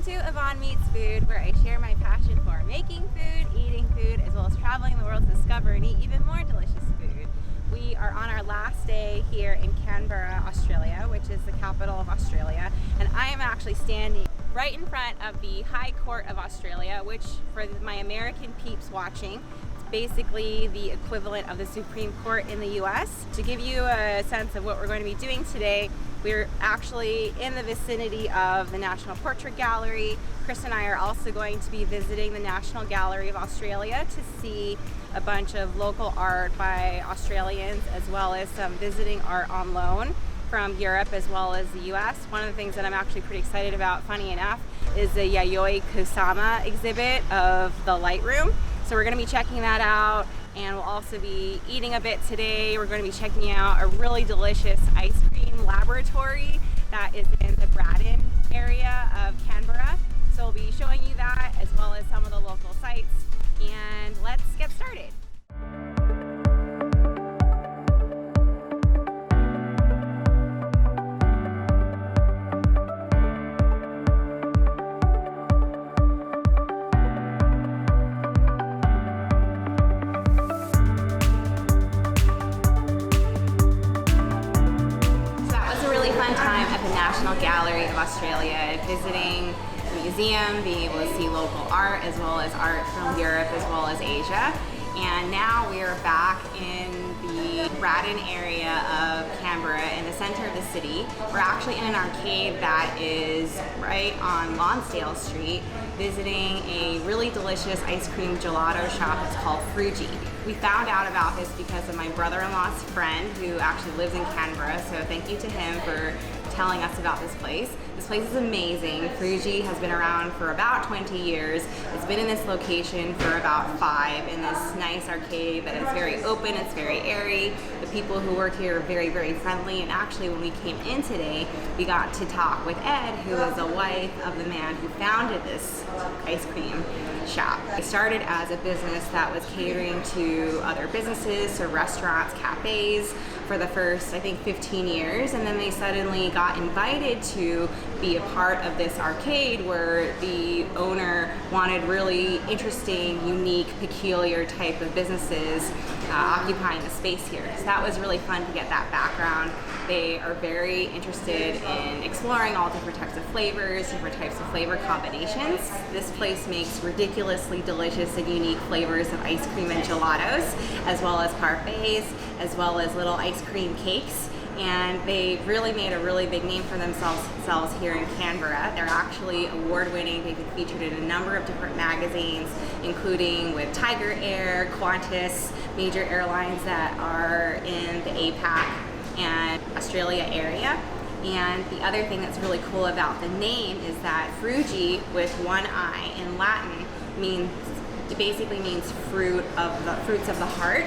Welcome to Yvonne Meets Food, where I share my passion for making food, eating food, as well as traveling the world to discover and eat even more delicious food. We are on our last day here in Canberra, Australia, which is the capital of Australia, and I am actually standing right in front of the High Court of Australia, which for my American peeps watching, basically the equivalent of the Supreme Court in the US. To give you a sense of what we're going to be doing today, we're actually in the vicinity of the National Portrait Gallery. Chris and I are also going to be visiting the National Gallery of Australia to see a bunch of local art by Australians, as well as some visiting art on loan from Europe as well as the US. One of the things that I'm actually pretty excited about, funny enough, is the Yayoi Kusama exhibit of the Lightroom. So we're going to be checking that out, and we'll also be eating a bit today. We're going to be checking out a really delicious ice cream laboratory that is in the Braddon area of Canberra. So we'll be showing you that as well as some of the local sites, and let's get started. National Gallery of Australia, visiting the museum, being able to see local art as well as art from Europe as well as Asia. And now we are back in the Braddon area of Canberra in the center of the city. We're actually in an arcade that is right on Lonsdale Street, visiting a really delicious ice cream gelato shop. It's called Frugii. We found out about this because of my brother-in-law's friend who actually lives in Canberra, so thank you to him for telling us about this place. This place is amazing. Frugii has been around for about 20 years. It's been in this location for about 5 in this nice arcade that is very open, it's very airy. The people who work here are very, very friendly, and actually when we came in today, we got to talk with Ed, who is a wife of the man who founded this ice cream shop. It started as a business that was catering to other businesses, so restaurants, cafes, for the first, I think, 15 years, and then they suddenly got invited to be a part of this arcade where the owner wanted really interesting, unique, peculiar type of businesses occupying the space here. So that was really fun to get that background. They are very interested in exploring all different types of flavors, different types of flavor combinations. This place makes ridiculously delicious and unique flavors of ice cream and gelatos, as well as parfaits, as well as little ice cream cakes. And they really made a really big name for themselves here in Canberra. They're actually award-winning. They've been featured in a number of different magazines, including with Tiger Air, Qantas, major airlines that are in the APAC and Australia area. And the other thing that's really cool about the name is that Frugii with one I in Latin basically means fruits of the heart.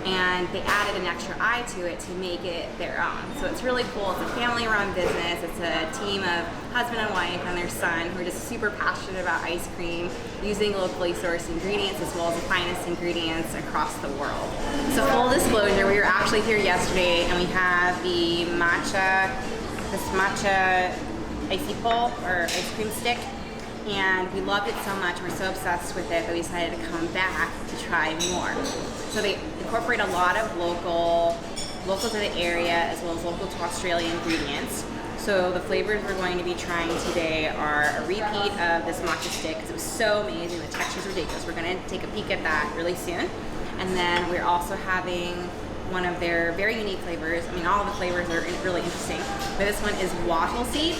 And they added an extra I to it to make it their own. So it's really cool. It's a family-run business. It's a team of husband and wife and their son who are just super passionate about ice cream, using locally sourced ingredients as well as the finest ingredients across the world. So full disclosure, we were actually here yesterday, and we have the matcha icy pole or ice cream stick. And we loved it so much, we're so obsessed with it that we decided to come back to try more. So they incorporate a lot of local to the area as well as local to Australia ingredients. So the flavors we're going to be trying today are a repeat of this matcha stick because it was so amazing, the texture's ridiculous. We're going to take a peek at that really soon. And then we're also having one of their very unique flavors. I mean, all the flavors are really interesting, but this one is wattle seed.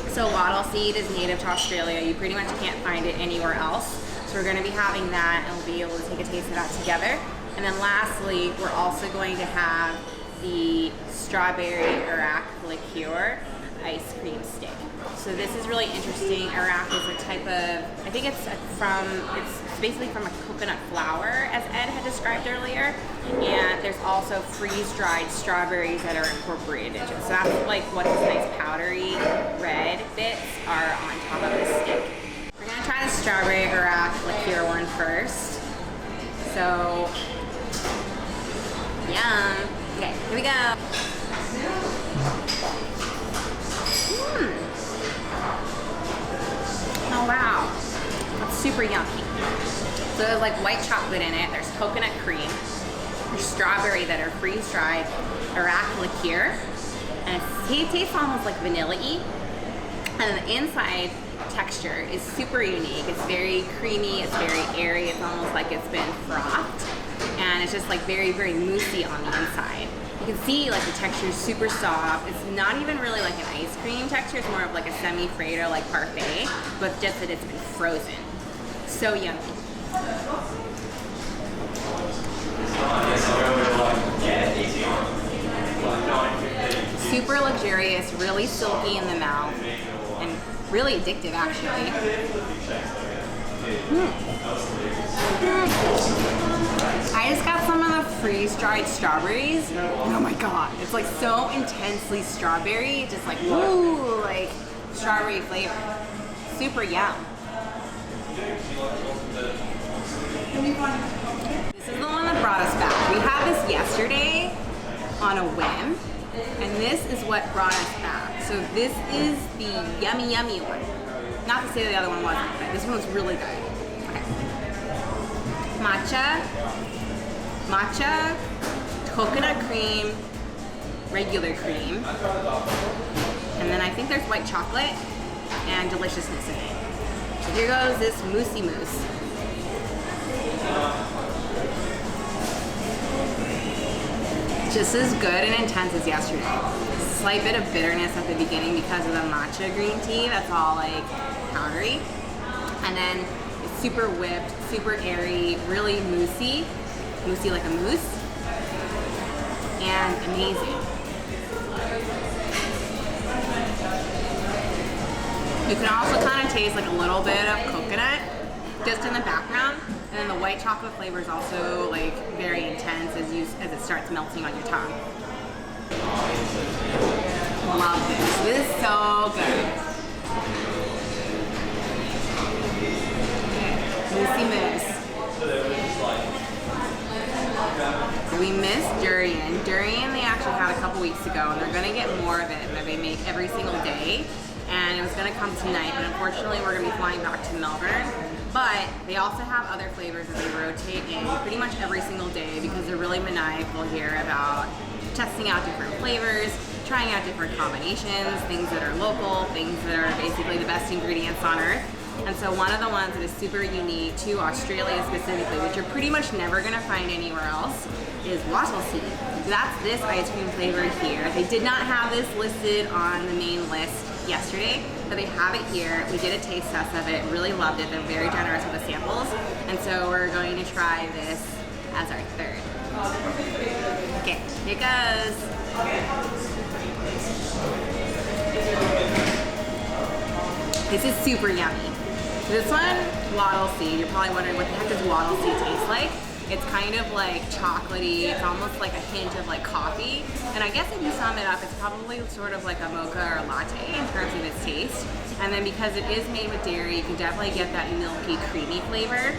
So wattle seed is native to Australia. You pretty much can't find it anywhere else. So we're going to be having that, and we'll be able to take a taste of that together. And then lastly, we're also going to have the strawberry Iraq liqueur ice cream stick. So this is really interesting. Iraq is a type of, I think it's basically from a coconut flour, as Ed had described earlier. And there's also freeze-dried strawberries that are incorporated into it. So that's like what these nice powdery red bits are on top of this stick. We're gonna try the strawberry Iraq liqueur one first. So, yum. Okay, here we go. super yummy. So there's like white chocolate in it, there's coconut cream, there's strawberry that are freeze-dried, Iraq liqueur, and it tastes almost like vanilla-y. And the inside texture is super unique. It's very creamy, it's very airy, it's almost like it's been frothed. And it's just like very, very moussey on the inside. You can see like the texture is super soft. It's not even really like an ice cream texture, it's more of like a semi-Frado, like parfait, but just that it's been frozen. So yummy. Super luxurious, really silky in the mouth, and really addictive actually. I just got some of the freeze-dried strawberries, and oh my god, it's like so intensely strawberry, just like woo, like strawberry flavor. Super yum. This is the one that brought us back. We had this yesterday on a whim, and this is what brought us back. So this is the yummy, yummy one. Not to say the other one wasn't, but this one was really good. Okay. Matcha, coconut cream, regular cream, and then I think there's white chocolate and deliciousness in it. So here goes this moussey mousse. Just as good and intense as yesterday. Slight bit of bitterness at the beginning because of the matcha green tea that's all like powdery. And then it's super whipped, super airy, really moussey like a mousse, and amazing. You can also kind of taste like a little bit of coconut just in the background, and then the white chocolate flavor is also like very intense as it starts melting on your tongue. Love this. This is so good. Moussey mousse. We missed durian. Durian they actually had a couple weeks ago, and they're gonna get more of it that they make every single day. And it was gonna come tonight, but unfortunately we're gonna be flying back to Melbourne. But they also have other flavors that they rotate in pretty much every single day because they're really maniacal here about testing out different flavors, trying out different combinations, things that are local, things that are basically the best ingredients on earth. And so one of the ones that is super unique to Australia specifically, which you're pretty much never gonna find anywhere else, is wattle seed. So that's this ice cream flavor here. They did not have this listed on the main list yesterday, but they have it here. We did a taste test of it, really loved it. They're very generous with the samples. And so we're going to try this as our third. Okay, here goes. This is super yummy. This one, wattle seed. You're probably wondering what the heck does wattle seed taste like? It's kind of like chocolatey. It's almost like a hint of like coffee. And I guess if you sum it up, it's probably sort of like a mocha or a latte in terms of its taste. And then because it is made with dairy, you can definitely get that milky, creamy flavor.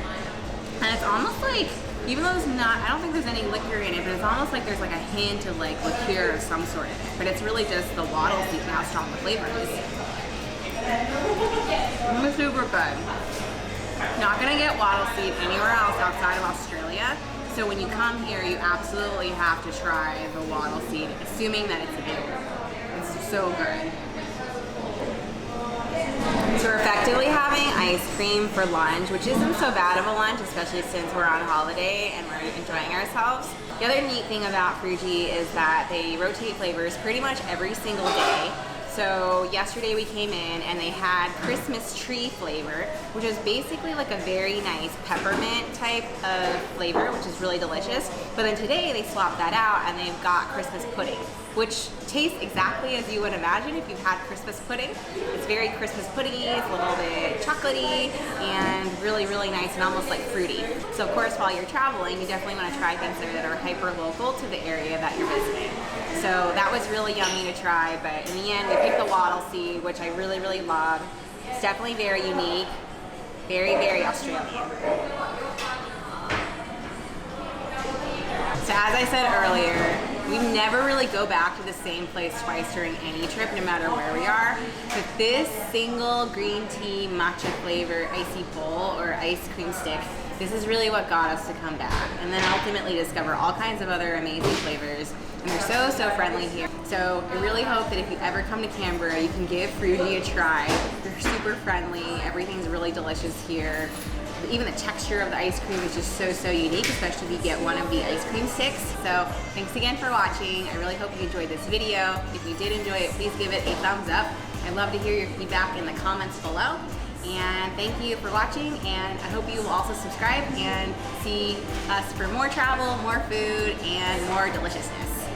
And it's almost like, even though there's not, I don't think there's any liquor in it, but it's almost like there's like a hint of like liqueur of some sort in it. But it's really just the wattle seed and how strong the flavor is. It's super good. Not gonna get wattle seed anywhere else outside of Australia. So when you come here, you absolutely have to try the wattle seed, assuming that it's available. It's so good. So we're effectively having ice cream for lunch, which isn't so bad of a lunch, especially since we're on holiday and we're enjoying ourselves. The other neat thing about Frugii is that they rotate flavors pretty much every single day. So yesterday we came in and they had Christmas tree flavor, which is basically like a very nice peppermint type of flavor, which is really delicious. But then today they swapped that out and they've got Christmas pudding, which tastes exactly as you would imagine if you've had Christmas pudding. It's very Christmas puddingy, it's a little bit chocolatey, and really, really nice and almost like fruity. So of course, while you're traveling, you definitely want to try things there that are hyper local to the area that you're visiting. So that was really yummy to try, but in the end, we picked the wattle seed, which I really, really love. It's definitely very unique, very, very Australian. So as I said earlier, We never really go back to the same place twice during any trip, no matter where we are. But this single green tea matcha flavor icy bowl or ice cream stick, this is really what got us to come back. And then ultimately discover all kinds of other amazing flavors. And they're so friendly here. So I really hope that if you ever come to Canberra, you can give Frugii a try. They're super friendly. Everything's really delicious here. Even the texture of the ice cream is just so unique, especially if you get one of the ice cream sticks. So thanks again for watching. I really hope you enjoyed this video. If you did enjoy it, please give it a thumbs up. I'd love to hear your feedback in the comments below. And thank you for watching, and I hope you will also subscribe and see us for more travel, more food, and more deliciousness.